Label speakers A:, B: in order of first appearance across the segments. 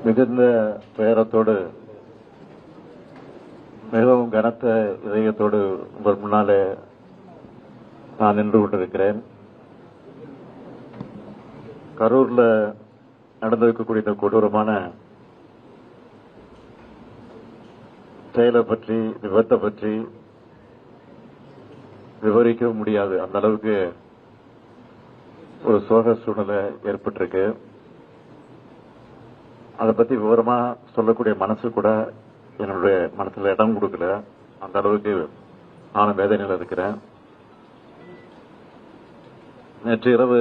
A: மிகுந்த துயரத்தோடு மிகவும் கனத்த இதயத்தோடு உங்கள் முன்னாலே நான் நின்று கொண்டிருக்கிறேன். கரூர்ல நடந்திருக்கக்கூடிய இந்த கொடூரமான செயலை பற்றி, விபத்தை பற்றி விவரிக்க முடியாது. அந்த அளவுக்கு ஒரு சோக சூழ்நிலை ஏற்பட்டிருக்கு. அதை பத்தி விவரமா சொல்லக்கூடிய மனசு கூட என்னுடைய மனசுல இடம் கொடுக்கல. அந்த அளவுக்கு நானும் வேதனையில் இருக்கிறேன். நேற்று இரவு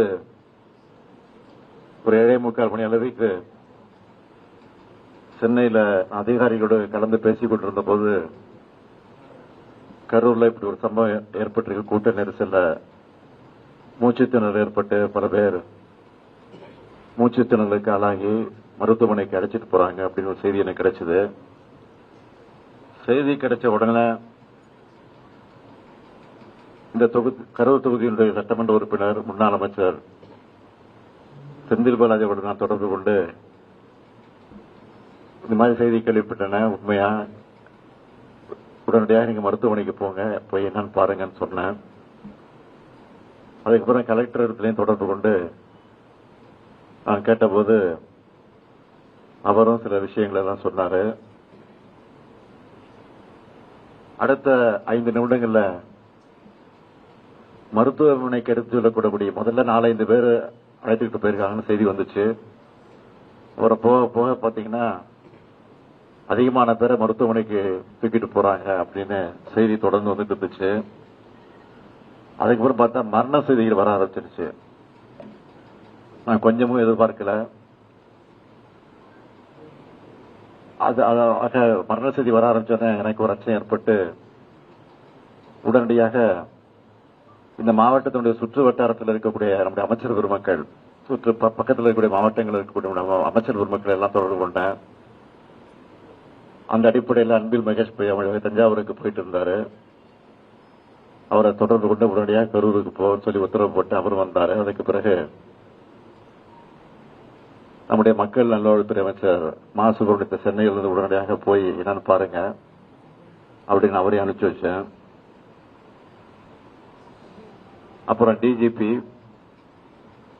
A: ஒரு 7:45 மணி அளவுக்கு சென்னையில அதிகாரிகளோடு கலந்து பேசிக் கொண்டிருந்த போது கரூர்ல இப்படி ஒரு சம்பவம் ஏற்பட்டிருக்கு. கூட்ட நெரிசல்ல மூச்சுத்திணறல் ஏற்பட்டு பல பேர் மூச்சுத்திணறலுக்கு ஆளாகி மருத்துவமனைக்கு அழைச்சிட்டு போறாங்க அப்படின்னு ஒரு செய்தி எனக்கு கிடைச்சது. செய்தி கிடைச்ச உடனே இந்த கரூர் தொகுதியினுடைய சட்டமன்ற உறுப்பினர் முன்னாள் அமைச்சர் செந்தில் பாலாஜியோடு நான் தொடர்பு கொண்டு இந்த மாதிரி செய்தி கேள்விப்பட்டன, உண்மையா, உடனடியாக நீங்க மருத்துவமனைக்கு போங்க, போய் என்னன்னு பாருங்கன்னு சொன்னேன். அதுக்கப்புறம் கலெக்டர் இடத்துலையும் தொடர்பு கொண்டு நான் கேட்டபோது அவரும் சில விஷயங்கள் எல்லாம் சொன்னாரு. அடுத்த 5 நிமிடங்கள்ல மருத்துவமனைக்கு எடுத்து செல்லக்கூடிய முதல்ல 4-5 பேர் அழைத்துக்கிட்டு போயிருக்காங்கன்னு செய்தி வந்துச்சு. அப்புறம் போக போக பாத்தீங்கன்னா அதிகமான பேரை மருத்துவமனைக்கு தூக்கிட்டு போறாங்க அப்படின்னு செய்தி தொடர்ந்து வந்துட்டு இருந்துச்சு. அதுக்கப்புறம் பார்த்தா மரண செய்திகள் வர ஆரம்பிச்சிருச்சு. நான் கொஞ்சமும் எதிர்பார்க்கல. மரண செய்தி வர ஆரம்பிச்சோன்னே எனக்கு ஒரு அச்சம் ஏற்பட்டு உடனடியாக இந்த மாவட்டத்தினுடைய சுற்று வட்டாரத்தில் இருக்கக்கூடிய நம்முடைய அமைச்சர் பெருமக்கள், சுற்று பக்கத்தில் இருக்கக்கூடிய மாவட்டங்களில் இருக்கக்கூடிய அமைச்சர் பெருமக்கள் எல்லாம் தொடர்பு கொண்டேன். அந்த அடிப்படையில் அன்பில் மகேஷ் தஞ்சாவூருக்கு போயிட்டு இருந்தாரு. அவரை தொடர்பு கொண்டு உடனடியாக கரூருக்கு போன்னு சொல்லி உத்தரவு போட்டு அவரும் வந்தாரு. அதுக்கு பிறகு நம்முடைய மக்கள் நல்வாழ்வுத்துறை அமைச்சர் மா சுப்பிரமணியத்தை சென்னையிலிருந்து உடனடியாக போய் என்னன்னு பாருங்க அப்படின்னு அவரையும் அனுப்பிச்சு வச்சேன். அப்புறம் டிஜிபி,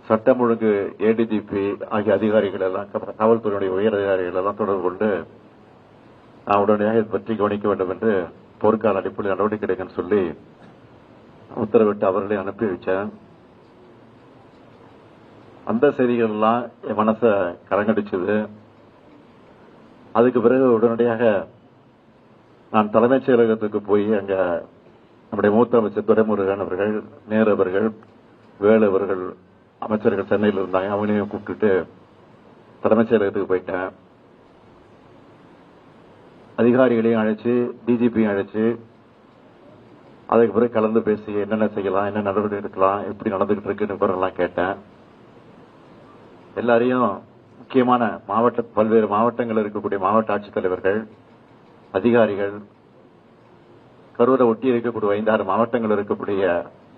A: சட்டம் ஒழுங்கு ஏடிஜிபி ஆகிய அதிகாரிகள் எல்லாம், காவல்துறையுடைய உயர் அதிகாரிகள் எல்லாம் தொடர்பு கொண்டு நான் உடனடியாக இதை பற்றி கவனிக்க வேண்டும் என்று போர்க்கால அடிப்படையில் நடவடிக்கை எடுக்கன்னு சொல்லி உத்தரவிட்டு அவர்களையும் அனுப்பி வச்சேன். அந்த செய்திகள் எல்லாம் என் மனச கலங்கடிச்சது. அதுக்கு பிறகு உடனடியாக நான் தலைமைச் செயலகத்துக்கு போய் அங்க நம்முடைய மூத்த அமைச்சர் துரைமுருகன் அவர்கள், நேரு அவர்கள், வேலு அவர்கள் அமைச்சர்கள் சென்னையில் இருந்தாங்க. அவங்களையும் கூப்பிட்டுட்டு தலைமைச் செயலகத்துக்கு போயிட்டேன். அதிகாரிகளையும் அழைச்சு, டிஜிபியும் அழைச்சு அதுக்கு பிறகு கலந்து பேசி என்னென்ன செய்யலாம், என்ன நடவடிக்கை எடுக்கலாம், எப்படி நடந்துகிட்டு இருக்குன்னு விவரம்லாம் கேட்டேன். எல்லாரையும் முக்கியமான பல்வேறு மாவட்டங்களில் இருக்கக்கூடிய மாவட்ட ஆட்சித்தலைவர்கள், அதிகாரிகள், கரூரை ஒட்டி இருக்கக்கூடிய 5-6 மாவட்டங்கள் இருக்கக்கூடிய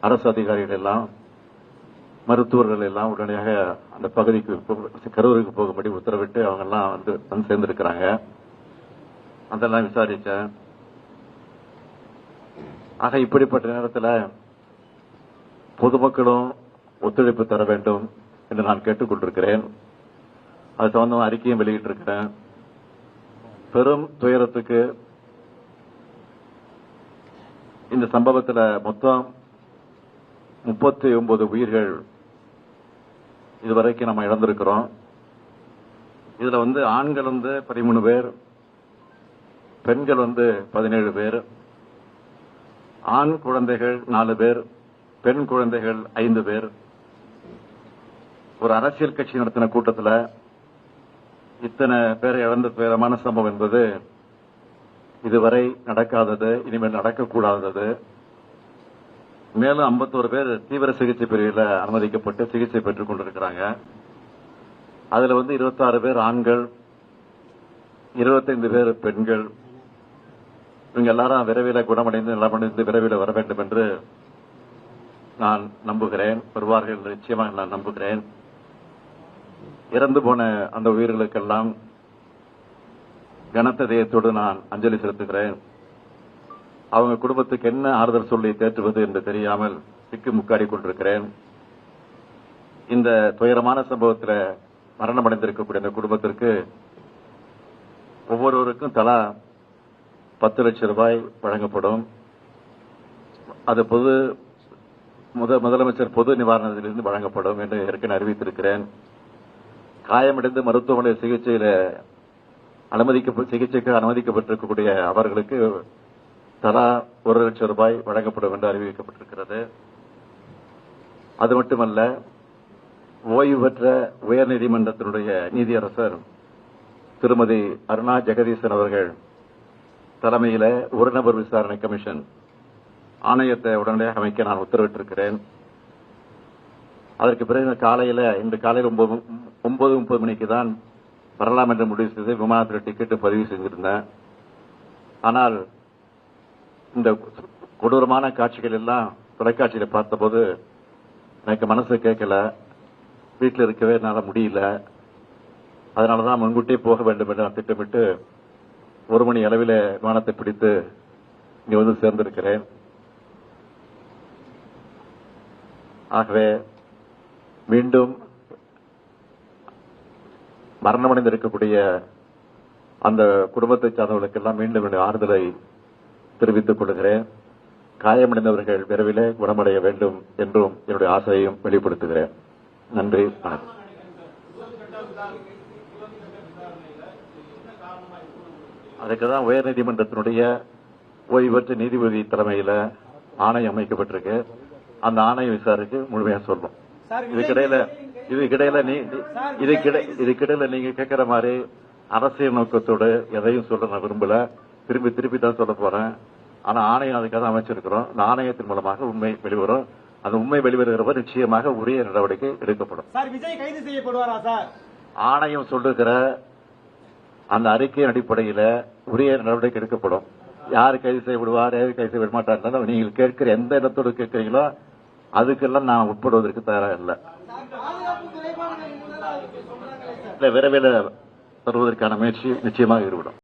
A: அரசு அதிகாரிகள் எல்லாம், மருத்துவர்கள் எல்லாம் உடனடியாக அந்த பகுதிக்கு கரூருக்கு போகும்படி உத்தரவிட்டு அவங்க எல்லாம் வந்து சேர்ந்திருக்கிறாங்க. அதெல்லாம் விசாரிச்சேன். ஆக இப்படிப்பட்ட நேரத்தில் பொதுமக்களும் ஒத்துழைப்பு தர வேண்டும் என்று நான் கேட்டுக் கொண்டிருக்கிறேன். அது சம்பந்தமா அறிக்கையும் வெளியிட்டிருக்கிறேன். பெரும் துயரத்துக்கு இந்த சம்பவத்தில் மொத்தம் 39 உயிர்கள் இதுவரைக்கும் நம்ம இழந்திருக்கிறோம். இதுல ஆண்கள் 13 பேர், பெண்கள் 17 பேர், ஆண் குழந்தைகள் 4 பேர், பெண் குழந்தைகள் 5 பேர். ஒரு அரசியல் கட்சி நடத்தின கூட்டத்தில் இத்தனை பேரை இழந்த துயரமான சம்பவம் என்பது இதுவரை நடக்காதது, இனிமேல் நடக்கக்கூடாதது. மேலும் 51 பேர் தீவிர சிகிச்சை பிரிவில் அனுமதிக்கப்பட்டு சிகிச்சை பெற்றுக் கொண்டிருக்கிறாங்க. அதுல 26 பேர் ஆண்கள், 25 பேர் பெண்கள். இவங்க எல்லாரும் விரைவில் குணமடைந்து நலமடைந்து விரைவில் வர வேண்டும் என்று நான் நம்புகிறேன். வருவார்கள் நிச்சயமாக நான் நம்புகிறேன். இறந்து போன அந்த உயிர்களுக்கெல்லாம் கனத்த இதயத்தோடு நான் அஞ்சலி செலுத்துகிறேன். அவங்க குடும்பத்துக்கு என்ன ஆறுதல் சொல்லி தேற்றுவது என்று தெரியாமல் திக்கு முக்காடி கொண்டிருக்கிறேன். இந்த துயரமான சம்பவத்தில் மரணமடைந்திருக்கக்கூடிய இந்த குடும்பத்திற்கு ஒவ்வொருவருக்கும் தலா 10 லட்சம் ரூபாய் வழங்கப்படும். அது முதலமைச்சர் பொது நிவாரணத்திலிருந்து வழங்கப்படும் என்று ஏற்கனவே அறிவித்திருக்கிறேன். காயமடைந்து மருத்துவமனை சிகிச்சைக்கு அனுமதிக்கப்பட்டிருக்கக்கூடிய அவர்களுக்கு தலா 1 லட்சம் ரூபாய் வழங்கப்படும் என்று அறிவிக்கப்பட்டிருக்கிறது. அது மட்டுமல்ல, ஓய்வு பெற்ற உயர்நீதிமன்றத்தினுடைய நீதியரசர் திருமதி அருணா ஜெகதீசன் அவர்கள் தலைமையில ஒரு நபர் விசாரணை கமிஷன் ஆணையத்தை உடனடியாக அமைக்க நான் உத்தரவிட்டிருக்கிறேன். அதற்கு பிறகு இன்று காலையில் 9:30 மணிக்கு தான் வரலாம் என்று முடிவு செய்து விமானத்தில் டிக்கெட்டு பதிவு செஞ்சிருந்தேன். ஆனால் இந்த கொடூரமான காட்சிகள் எல்லாம் தொலைக்காட்சியில் பார்த்தபோது எனக்கு மனசு கேட்கல, வீட்டில் இருக்கவே என்னால் முடியல. அதனாலதான் முன்கூட்டியே போக வேண்டும் என்று நான் திட்டமிட்டு 1 மணி அளவில் விமானத்தை பிடித்து இங்க வந்து சேர்ந்திருக்கிறேன். ஆகவே மீண்டும் மரணமடைந்திருக்கக்கூடிய அந்த குடும்பத்தை சார்ந்தவர்களுக்கெல்லாம் மீண்டும் ஆறுதலை தெரிவித்துக் கொள்கிறேன். காயமடைந்தவர்கள் விரைவிலே குணமடைய வேண்டும் என்றும் என்னுடைய ஆசையையும் வெளிப்படுத்துகிறேன். நன்றி, வணக்கம். அதுக்குதான் உயர்நீதிமன்றத்தினுடைய ஓய்வு பெற்ற நீதிபதி தலைமையில ஆணையம் அமைக்கப்பட்டிருக்கு. அந்த ஆணைய விசாரிச்சு முழுமையா சொல்லும். இதுக்கிடையில நீங்க கேட்கிற மாதிரி அரசியல் நோக்கத்தோடு எதையும் சொல்ல நான் விரும்பல. திருப்பி தான் சொல்ல போறேன். ஆனா ஆணையம் அதுக்காக அமைச்சிருக்கிறோம். இந்த ஆணையத்தின் மூலமாக உண்மை வெளிவரும். அந்த உண்மை வெளிவருகிறவர் நிச்சயமாக உரிய நடவடிக்கை எடுக்கப்படும்.
B: விஜய் கைது செய்யப்படுவாரா சார்?
A: ஆணையம் சொல்லுகிற அந்த அறிக்கையின் அடிப்படையில் உரிய நடவடிக்கை எடுக்கப்படும். யார் கைது செய்யப்படுவார், யார் கைது செய்யப்பட மாட்டார், நீங்கள் கேட்கிற எந்த இடத்தோடு கேட்கிறீங்களோ அதுக்கெல்லாம் நான் உட்படுவதற்கு தயாராக இல்லை. விரைவில் வருவதற்கான முயற்சி நிச்சயமாக ஈடுபடும்.